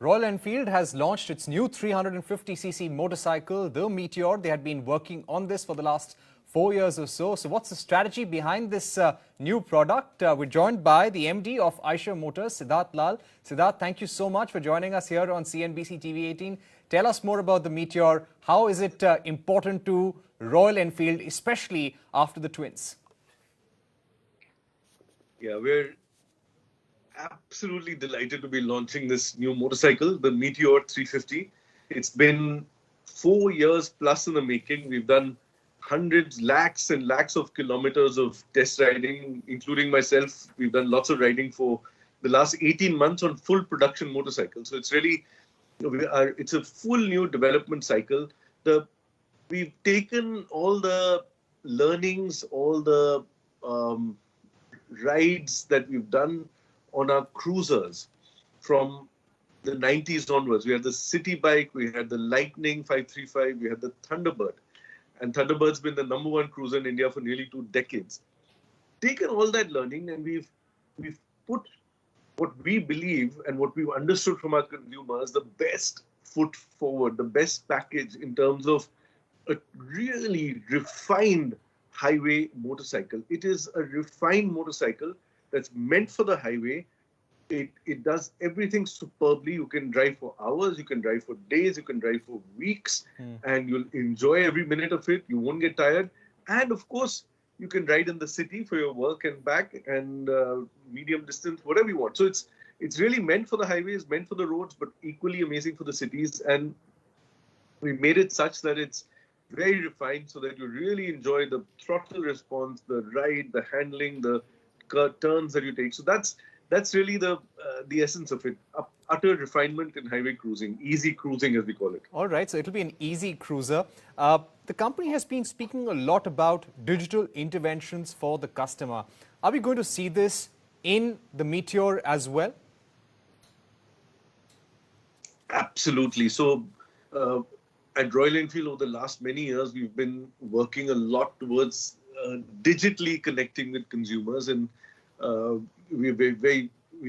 Royal Enfield has launched its new 350cc motorcycle, the Meteor. They had been working on this for the last 4 years or so. So what's the strategy behind this new product? We're joined by the MD of Eicher Motors, Siddharth Lal. Siddharth, thank you so much for joining us here on CNBC TV 18. Tell us more about the Meteor. How is it important to Royal Enfield, especially after the twins? Yeah, we're absolutely delighted to be launching this new motorcycle, the Meteor 350. It's been 4 years plus in the making. We've done hundreds, lakhs and lakhs of kilometers of test riding, including myself. We've done lots of riding for the last 18 months on full production motorcycles. So it's really, it's a full new development cycle. We've taken all the learnings, all the rides that we've done on our cruisers from the 90s onwards. We had the City Bike, we had the Lightning 535, we had the Thunderbird. And Thunderbird's been the #1 cruiser in India for nearly 2 decades. Taken all that learning and we've put what we believe and what we've understood from our consumers, the best foot forward, the best package in terms of a really refined highway motorcycle. It is a refined motorcycle that's meant for the highway. It does everything superbly. You can drive for hours, you can drive for days, you can drive for weeks, and you'll enjoy every minute of it. You won't get tired. And of course, you can ride in the city for your work and back and medium distance, whatever you want. So it's really meant for the highways, meant for the roads, but equally amazing for the cities. And we made it such that it's very refined so that you really enjoy the throttle response, the ride, the handling, the turns that you take. So that's really the essence of it. Utter refinement in highway cruising, easy cruising as we call it. All right, so it'll be an easy cruiser. The company has been speaking a lot about digital interventions for the customer. Are we going to see this in the Meteor as well? Absolutely. So at Royal Enfield over the last many years, we've been working a lot towards digitally connecting with consumers, and we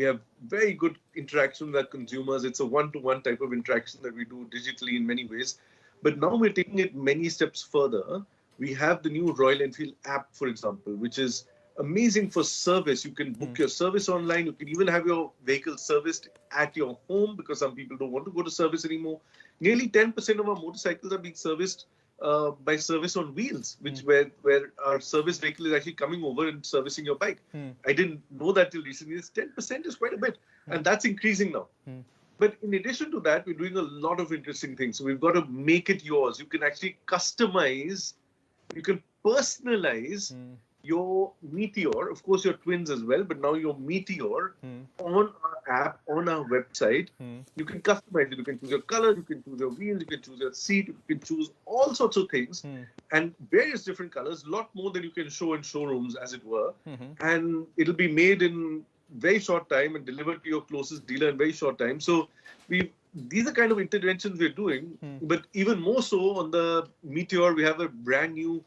have very good interaction with our consumers. It's a one-to-one type of interaction that we do digitally in many ways. But now we're taking it many steps further. We have the new Royal Enfield app, for example, which is amazing for service. You can book your service online. You can even have your vehicle serviced at your home because some people don't want to go to service anymore. Nearly 10% of our motorcycles are being serviced by service on wheels, where our service vehicle is actually coming over and servicing your bike. I didn't know that till recently. This 10% is quite a bit, and that's increasing now. But in addition to that, we're doing a lot of interesting things. So we've got to make it yours. You can actually customize, you can personalize your Meteor, of course your twins as well, but now your Meteor on our app, on our website. You can customize it. You can choose your color, you can choose your wheels, you can choose your seat, you can choose all sorts of things and various different colors, a lot more than you can show in showrooms, as it were. And it'll be made in very short time and delivered to your closest dealer in very short time. So these are kind of interventions we're doing, but even more so on the Meteor, we have a brand new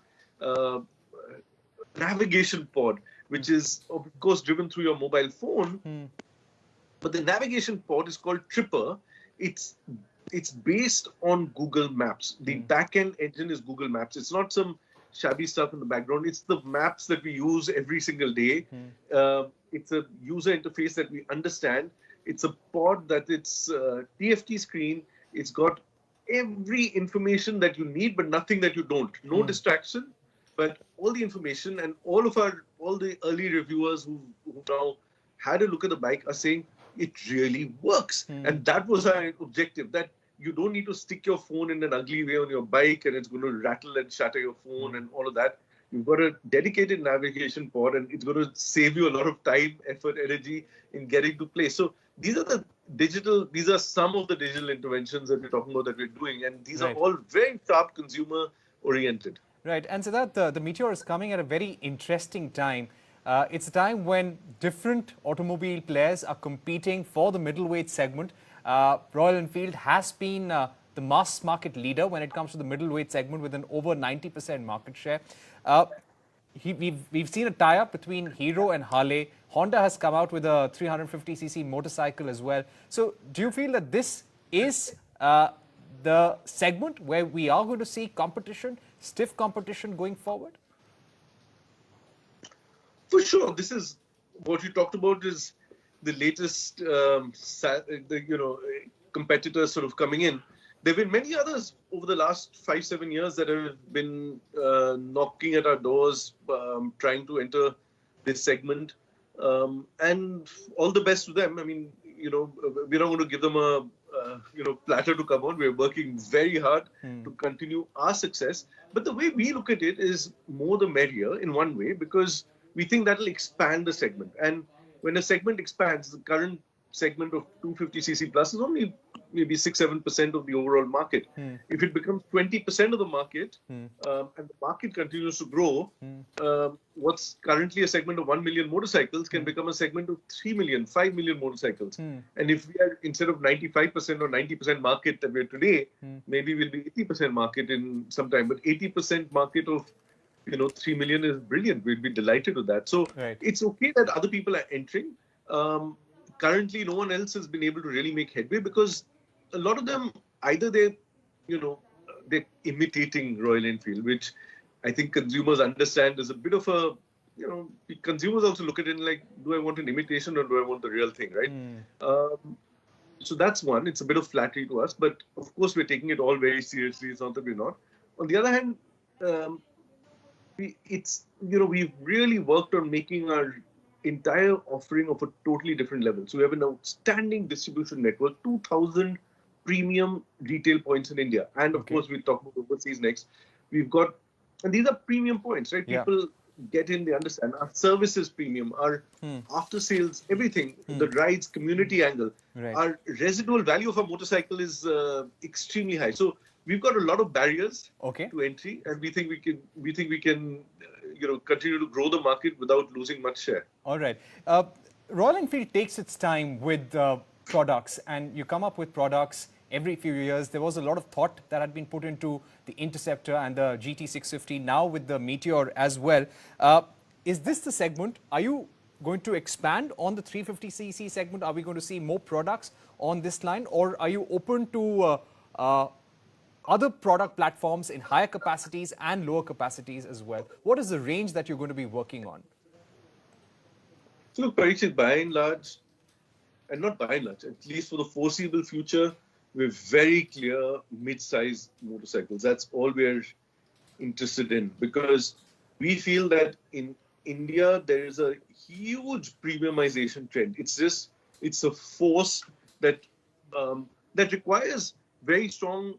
navigation pod, which is of course driven through your mobile phone. But the navigation pod is called Tripper. It's based on Google Maps. The back-end engine is Google Maps. It's not some shabby stuff in the background. It's the maps that we use every single day. It's a user interface that we understand. It's a pod that it's TFT screen. It's got every information that you need, but nothing that you don't. No distraction, but all the information. And all the early reviewers who now had a look at the bike are saying it really works. And that was our objective, that you don't need to stick your phone in an ugly way on your bike and it's going to rattle and shatter your phone and all of that. You've got a dedicated navigation pod and it's going to save you a lot of time, effort, energy in getting to place. So these are some of the digital interventions that we're talking about that we're doing, and these are all very sharp consumer oriented. Right, and so that the Meteor is coming at a very interesting time. It's a time when different automobile players are competing for the middleweight segment. Royal Enfield has been the mass market leader when it comes to the middleweight segment with an over 90% market share. we've seen a tie-up between Hero and Harley. Honda has come out with a 350cc motorcycle as well. So do you feel that this is the segment where we are going to see competition, stiff competition going forward? For sure, this is what you talked about is the latest, competitors sort of coming in. There have been many others over the last 5-7 years that have been knocking at our doors, trying to enter this segment. And all the best to them. I mean, we're not going to give them a platter to come on. We're working very hard to continue our success. But the way we look at it is more the merrier in one way, because we think that'll expand the segment. And when a segment expands, the current segment of 250cc plus is only maybe 6-7% of the overall market. If it becomes 20% of the market, and the market continues to grow, what's currently a segment of 1 million motorcycles can become a segment of 3 million, 5 million motorcycles. And if we are, instead of 95% or 90% market that we're today, maybe we'll be 80% market in some time. But 80% market of 3 million is brilliant. We'd be delighted with that. So it's okay that other people are entering. Currently, no one else has been able to really make headway because a lot of them, either they're imitating Royal Enfield, which I think consumers understand is a bit of a, consumers also look at it like, do I want an imitation or do I want the real thing, right? So that's one. It's a bit of flattery to us, but of course we're taking it all very seriously. It's not that we're not. On the other hand, we've really worked on making our entire offering of a totally different level. So we have an outstanding distribution network, 2,000 premium retail points in India. And of course, we'll talk about overseas next. We've got, and these are premium points, right? People get in, they understand. Our service is premium, our after sales, everything, the rides, community angle. Our residual value of a motorcycle is extremely high. So we've got a lot of barriers to entry, and we think we can continue to grow the market without losing much share. All right. Royal Enfield takes its time with products, and you come up with products every few years. There was a lot of thought that had been put into the Interceptor and the GT650, now with the Meteor as well. Is this the segment? Are you going to expand on the 350cc segment? Are we going to see more products on this line, or are you open to other product platforms in higher capacities and lower capacities as well? What is the range that you're going to be working on? So look, Parikshit, by and large, and not by and large, at least for the foreseeable future, we're very clear mid-size motorcycles. That's all we're interested in, because we feel that in India, there is a huge premiumization trend. It's a force that requires very strong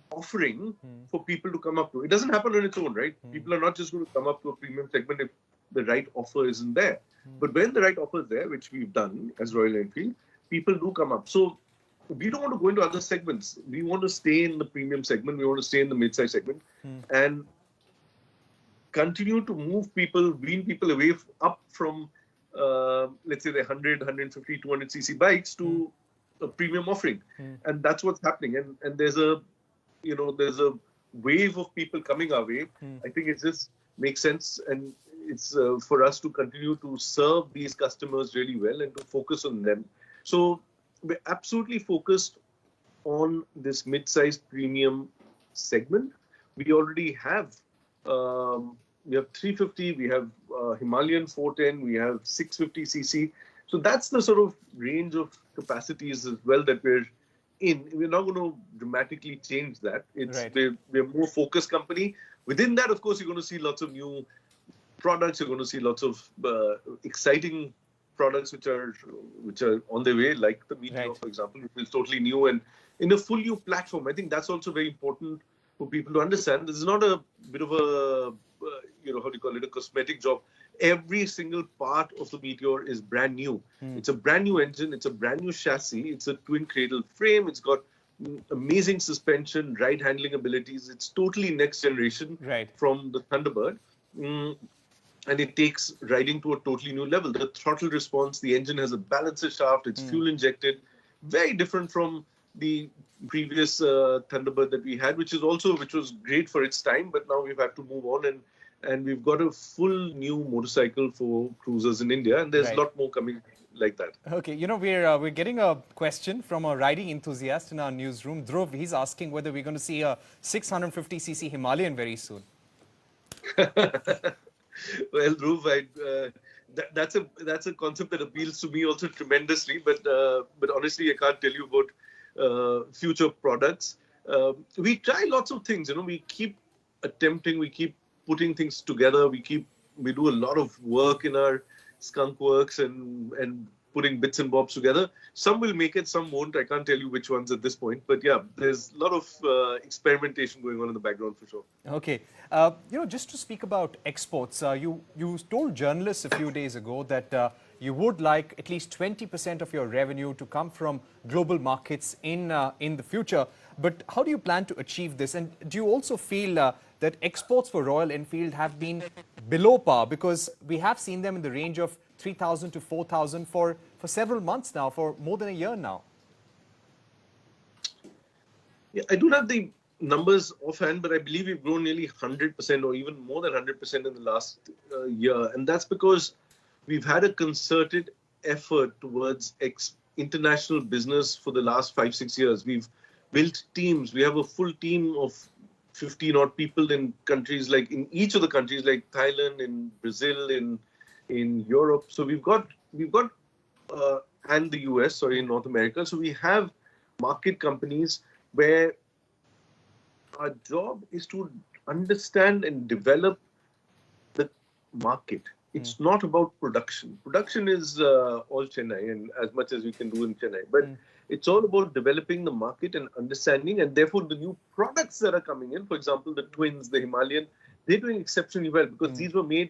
offering for people to come up to. It doesn't happen on its own, right? People are not just going to come up to a premium segment if the right offer isn't there. But when the right offer is there, which we've done as Royal Enfield, people do come up. So we don't want to go into other segments. We want to stay in the premium segment. We want to stay in the mid-size segment and continue to move people, wean people away up from, let's say, the 100, 150, 200cc bikes to a premium offering. And that's what's happening. And there's a wave of people coming our way. I think it just makes sense, and it's for us to continue to serve these customers really well and to focus on them. So we're absolutely focused on this mid-sized premium segment. We already have 350, we have Himalayan 410, we have 650cc. So that's the sort of range of capacities as well that we're in. We're not going to dramatically change that. We're a more focused company. Within that, of course, you're going to see lots of new products. You're going to see lots of exciting products which are on their way, like the Meteor, for example, which is totally new and in a full new platform. I think that's also very important for people to understand. This is not a bit of a, a cosmetic job. Every single part of the Meteor is brand new. It's a brand new engine. It's a brand new chassis. It's a twin cradle frame. It's got amazing suspension, ride handling abilities. It's totally next generation from the Thunderbird. And it takes riding to a totally new level. The throttle response, the engine has a balancer shaft. It's fuel injected. Very different from the previous Thunderbird that we had, which was great for its time, but now we've had to move on and and we've got a full new motorcycle for cruisers in India, and there's a Right. lot more coming like that. Okay, we're getting a question from a riding enthusiast in our newsroom. Dhruv, he's asking whether we're going to see a 650cc Himalayan very soon. Well, Dhruv, that's a concept that appeals to me also tremendously. But honestly, I can't tell you about future products. We try lots of things. We keep attempting. We keep putting things together. We do a lot of work in our skunk works and putting bits and bobs together. Some will make it, some won't. I can't tell you which ones at this point. But yeah, there's a lot of experimentation going on in the background for sure. Okay. Just to speak about exports, you told journalists a few days ago that you would like at least 20% of your revenue to come from global markets in the future. But how do you plan to achieve this? And do you also feel that exports for Royal Enfield have been below par? Because we have seen them in the range of 3,000 to 4,000 for several months now, for more than a year now. Yeah, I don't have the numbers offhand, but I believe we've grown nearly 100% or even more than 100% in the last year. And that's because we've had a concerted effort towards international business for the last 5-6 years. We've built teams. We have a full team of 15 odd people in countries in each of the countries like Thailand, in Brazil, in Europe. So we've got and the US, sorry, in North America. So we have market companies where our job is to understand and develop the market. It's not about production. Production is all Chennai, and as much as we can do in Chennai. But it's all about developing the market and understanding, and therefore the new products that are coming in. For example, the twins, the Himalayan, they're doing exceptionally well because these were made.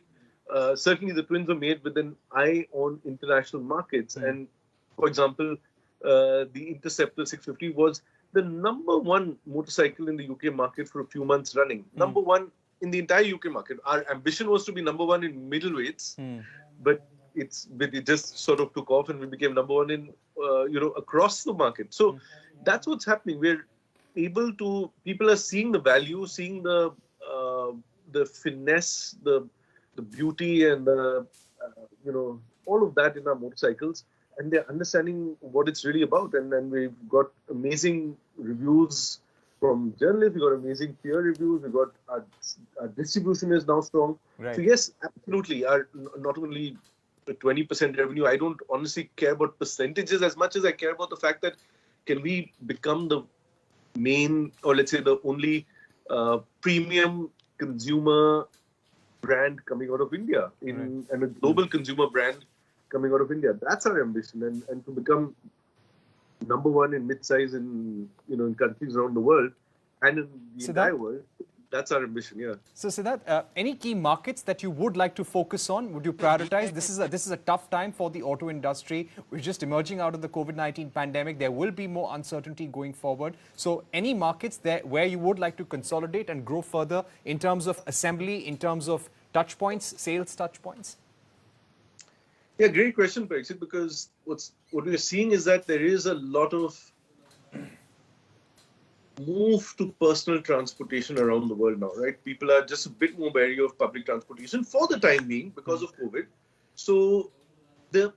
Certainly, the twins were made with an eye on international markets. And for example, the Interceptor 650 was the number one motorcycle in the UK market for a few months running. Number one in the entire UK market. Our ambition was to be number one in middleweights, but it just sort of took off, and we became number one in across the market. So that's what's happening. We're able to. People are seeing the value, seeing the finesse, the beauty, and all of that in our motorcycles. And they're understanding what it's really about. And then we've got amazing reviews from journalists. We've got amazing peer reviews. We've got our distribution is now strong. Right. So yes, absolutely. Not only the 20% revenue, I don't honestly care about percentages as much as I care about the fact that can we become the main, or let's say the only premium consumer brand coming out of India and a global consumer brand coming out of India. That's our ambition, and to become number one in mid-size in countries around the world and in the entire world. That's our ambition, yeah. So Siddharth, any key markets that you would like to focus on? Would you prioritize? This is a tough time for the auto industry. We're just emerging out of the COVID-19 pandemic. There will be more uncertainty going forward. So any markets there where you would like to consolidate and grow further in terms of assembly, in terms of touch points, sales touch points? Yeah, great question, Parikshit, because what we're seeing is that there is a lot of move to personal transportation around the world now, right? People are just a bit more wary of public transportation for the time being because of COVID. So the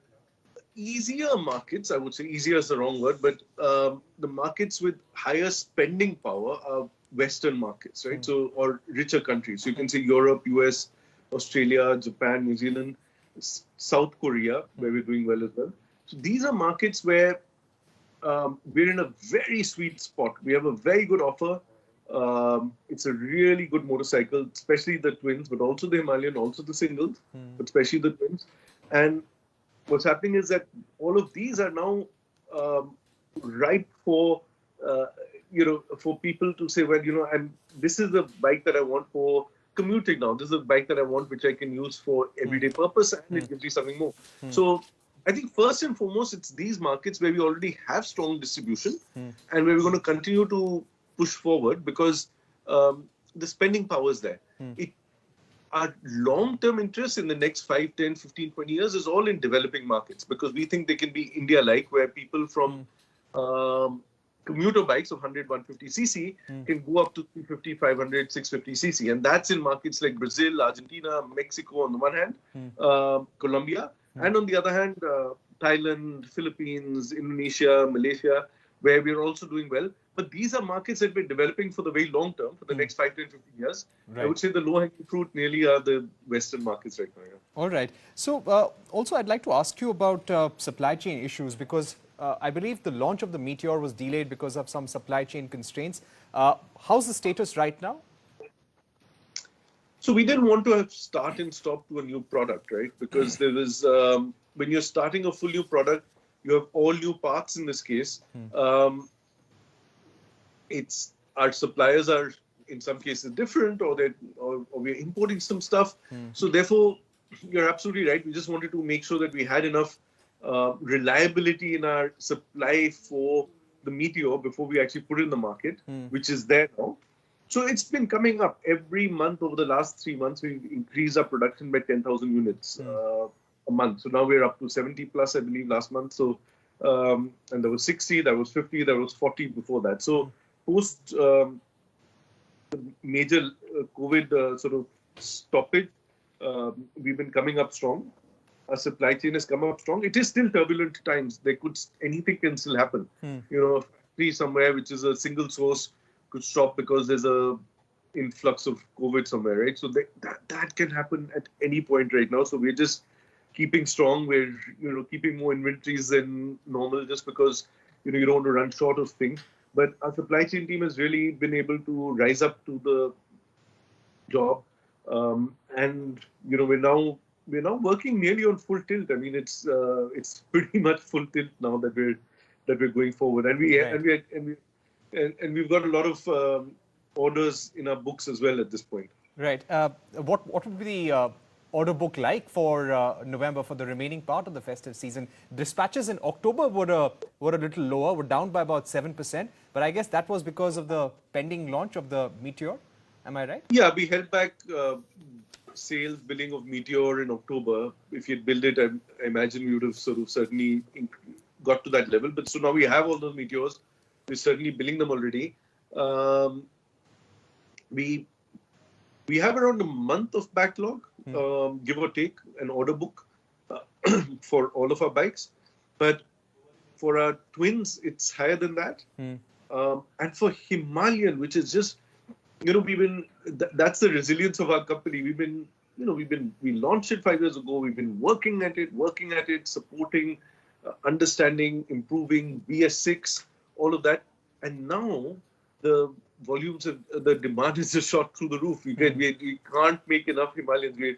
easier markets, I would say, easier is the wrong word, but the markets with higher spending power are Western markets, right? So, or richer countries. So you can say Europe, US, Australia, Japan, New Zealand, South Korea, where we're doing well as well. So these are markets where we're in a very sweet spot. We have a very good offer. It's a really good motorcycle, especially the twins, but also the Himalayan, also the singles, but especially the twins. And what's happening is that all of these are now ripe for for people to say, well, this is the bike that I want for commuting now. This is a bike that I want, which I can use for everyday purpose, and it gives me something more. So I think first and foremost, it's these markets where we already have strong distribution and where we're going to continue to push forward because the spending power is there. Our long-term interest in the next 5, 10, 15, 20 years is all in developing markets because we think they can be India-like, where people from commuter bikes of 100, 150cc can go up to 350, 500, 650cc. And that's in markets like Brazil, Argentina, Mexico on the one hand, Colombia, and on the other hand, Thailand, Philippines, Indonesia, Malaysia, where we're also doing well. But these are markets that we're developing for the very long term, for the next 5, 10, 15 years. Right. I would say the low-hanging fruit nearly are the Western markets right now. Yeah. All right. So also I'd like to ask you about supply chain issues, because I believe the launch of the Meteor was delayed because of some supply chain constraints. How's the status right now? So we didn't want to have start and stop to a new product, right? Because there was, when you're starting a full new product, you have all new parts in this case. Our suppliers are in some cases different, or we're importing some stuff. So therefore, you're absolutely right. We just wanted to make sure that we had enough reliability in our supply for the Meteor before we actually put it in the market, which is there now. So it's been coming up every month over the last 3 months. We've increased our production by 10,000 units a month. So now we're up to 70 plus, I believe, last month. So and there was 60, there was 50, there was 40 before that. So post major COVID sort of stoppage, we've been coming up strong. Our supply chain has come up strong. It is still turbulent times. Anything can still happen. You know, a factory somewhere which is a single source could stop because there's a influx of COVID somewhere, right? So that can happen at any point right now. So we're just keeping strong. We're keeping more inventories than normal just because you don't want to run short of things. But our supply chain team has really been able to rise up to the job, and we're now working nearly on full tilt. I mean, it's pretty much full tilt now that we're going forward, and we've got a lot of orders in our books as well at this point. Right. What would be the order book like for November, for the remaining part of the festive season? Dispatches in October were a little lower, were down by about 7%, but I guess that was because of the pending launch of the Meteor. Am I right? Yeah, we held back sales billing of Meteor in October. If you'd billed it, I imagine we would have sort of certainly got to that level. But so now we have all those Meteors. We're certainly billing them already. We have around a month of backlog, give or take, an order book for all of our bikes. But for our twins, it's higher than that. And for Himalayan, which is just, that's the resilience of our company. We launched it 5 years ago. We've been working at it, supporting, understanding, improving BS6, all of that. And now the volumes of the demand is just shot through the roof. We can't make enough Himalayans.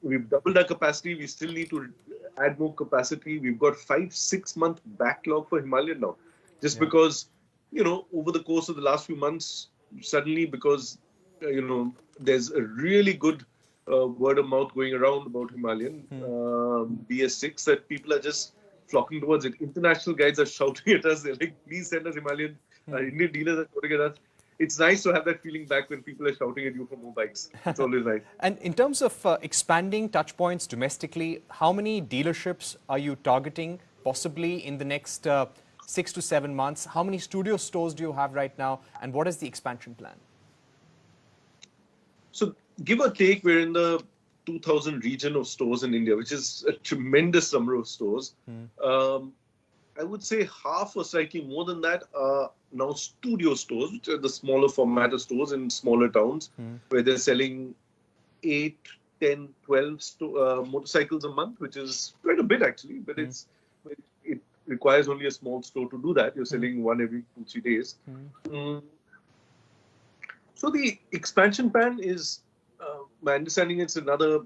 We've doubled our capacity. We still need to add more capacity. We've got 5-6 month backlog for Himalayan now, just because over the course of the last few months, suddenly because there's a really good word of mouth going around about Himalayan BS6 that people are just flocking towards it. International guides are shouting at us. They're like, please send us Himalayan. Indian dealers are shouting at us. It's nice to have that feeling back when people are shouting at you for more bikes. It's always nice. And in terms of expanding touch points domestically, how many dealerships are you targeting possibly in the next 6 to 7 months? How many studio stores do you have right now? And what is the expansion plan? So give or take, we're in the 2,000 region of stores in India, which is a tremendous number of stores. I would say half or slightly more than that are now studio stores, which are the smaller format of stores in smaller towns, where they're selling 8, 10, 12 motorcycles a month, which is quite a bit actually, but it requires only a small store to do that. You're selling one every 2-3 days. So the expansion plan is, my understanding, it's another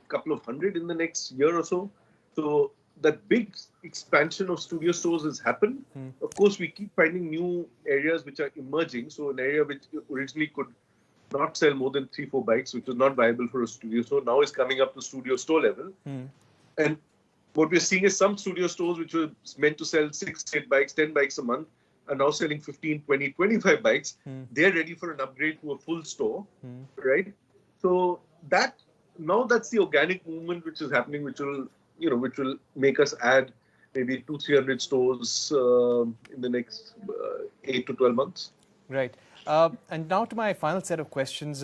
couple of hundred in the next year or so. So that big expansion of studio stores has happened. Of course, we keep finding new areas which are emerging. So an area which originally could not sell more than 3-4 bikes, which was not viable for a studio store, now is coming up to studio store level. And what we're seeing is some studio stores which were meant to sell 6-8 bikes, 10 bikes a month, are now selling 15, 20, 25 bikes. They're ready for an upgrade to a full store, right? So that's the organic movement which is happening, which will make us add maybe 200-300 stores in the next 8 to 12 months. Right. And now to my final set of questions.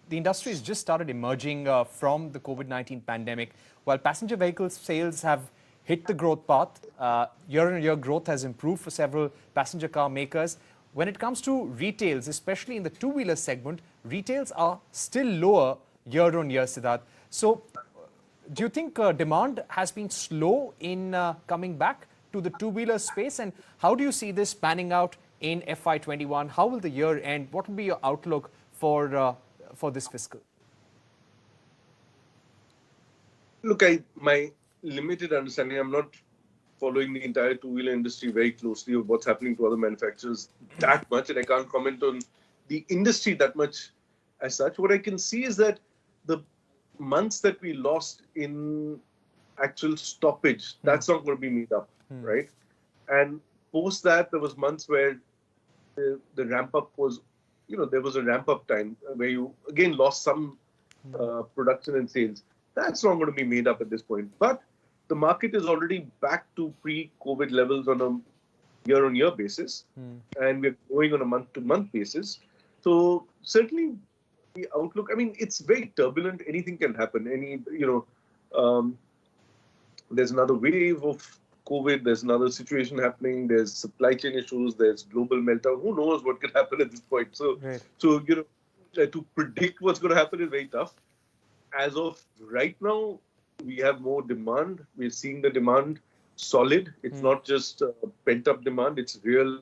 The industry has just started emerging from the COVID-19 pandemic. While passenger vehicle sales have hit the growth path, year-on-year growth has improved for several passenger car makers. When it comes to retails, especially in the two-wheeler segment, retails are still lower year-on-year, Siddharth. So, do you think demand has been slow in coming back to the two-wheeler space? And how do you see this panning out in FY21? How will the year end? What will be your outlook for this fiscal? Look, my limited understanding, I'm not following the entire two-wheeler industry very closely of what's happening to other manufacturers that much, and I can't comment on the industry that much as such. What I can see is that the months that we lost in actual stoppage, that's not going to be made up, right? And post that, there was months where the ramp up was, there was a ramp up time where you again lost some production and sales. That's not going to be made up at this point. But the market is already back to pre-COVID levels on a year-on-year basis, and we're going on a month-to-month basis. So certainly the outlook, I mean, it's very turbulent. Anything can happen. There's another wave of COVID. There's another situation happening. There's supply chain issues. There's global meltdown. Who knows what could happen at this point? So, right. To predict what's going to happen is very tough. As of right now, we have more demand. We're seeing the demand solid. It's not just pent-up demand. It's real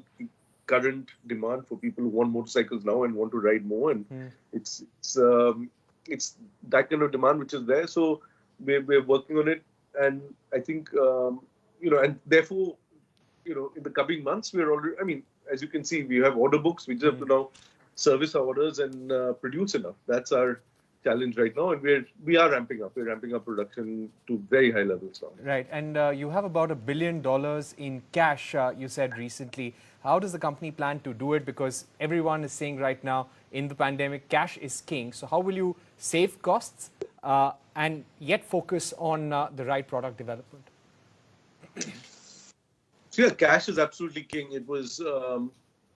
current demand for people who want motorcycles now and want to ride more. And it's that kind of demand which is there. So we're working on it. And I think, and therefore, in the coming months, we're already, I mean, as you can see, we have order books. We just have to now service our orders and produce enough. That's our challenge right now, and we are ramping up. We're ramping up production to very high levels now. Right, and you have about $1 billion in cash, you said recently. How does the company plan to do it? Because everyone is saying right now in the pandemic, cash is king. So how will you save costs and yet focus on the right product development? So yeah, cash is absolutely king. It was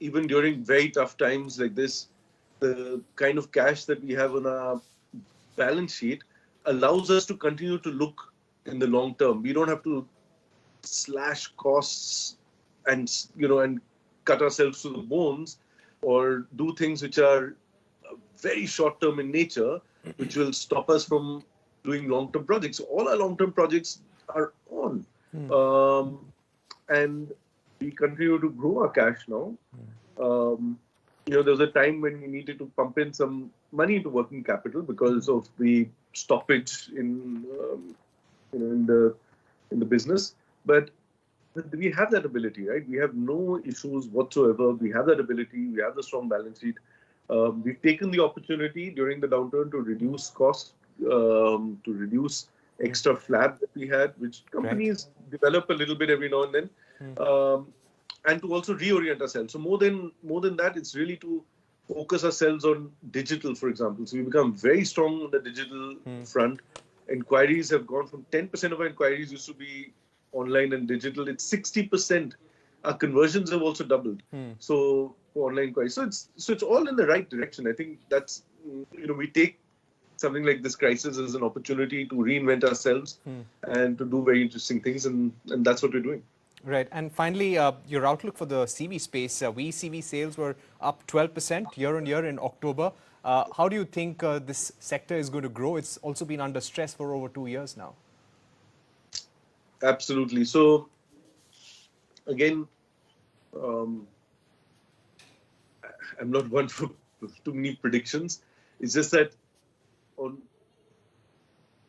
even during very tough times like this, the kind of cash that we have on our balance sheet allows us to continue to look in the long term. We don't have to slash costs and cut ourselves to the bones or do things which are very short term in nature, which will stop us from doing long term projects. All our long term projects are on, and we continue to grow our cash now. There was a time when we needed to pump in some money into working capital because of the stoppage in the business. But we have that ability, right? We have no issues whatsoever. We have that ability. We have the strong balance sheet. We've taken the opportunity during the downturn to reduce costs, to reduce extra flab that we had, which companies develop a little bit every now and then. And to also reorient ourselves. So more than that, it's really to focus ourselves on digital, for example. So we become very strong on the digital front. Inquiries have gone from 10% of our inquiries used to be online and digital. It's 60%. Our conversions have also doubled. So for online inquiries, so it's all in the right direction. I think that's we take something like this crisis as an opportunity to reinvent ourselves and to do very interesting things, and that's what we're doing. Right. And finally, your outlook for the CV space. VECV sales were up 12% year-on-year in October. How do you think this sector is going to grow? It's also been under stress for over 2 years now. Absolutely. So, again, I'm not one for too many predictions. It's just that on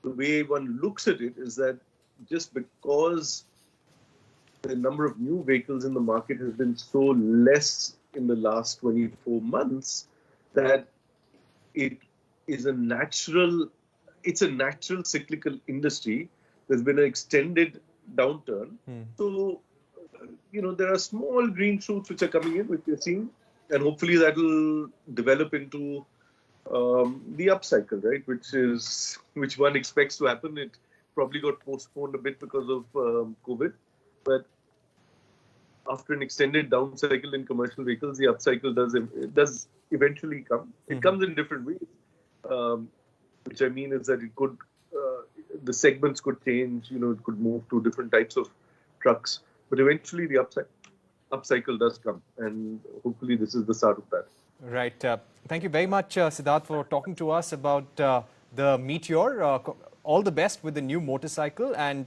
the way one looks at it is that just because the number of new vehicles in the market has been so less in the last 24 months that it's a natural cyclical industry. There's been an extended downturn. So, there are small green shoots which are coming in, which we're seeing, and hopefully that will develop into the upcycle, right? Which one expects to happen. It probably got postponed a bit because of COVID. But after an extended down cycle in commercial vehicles, the upcycle does eventually come. It comes in different ways, which I mean is that it could the segments could change. It could move to different types of trucks, but eventually the upcycle does come, and hopefully this is the start of that. Right. Thank you very much, Siddharth, for talking to us about the Meteor. All the best with the new motorcycle, and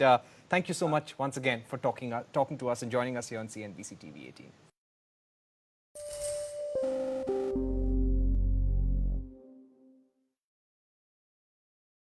thank you so much once again for talking to us and joining us here on CNBC TV 18.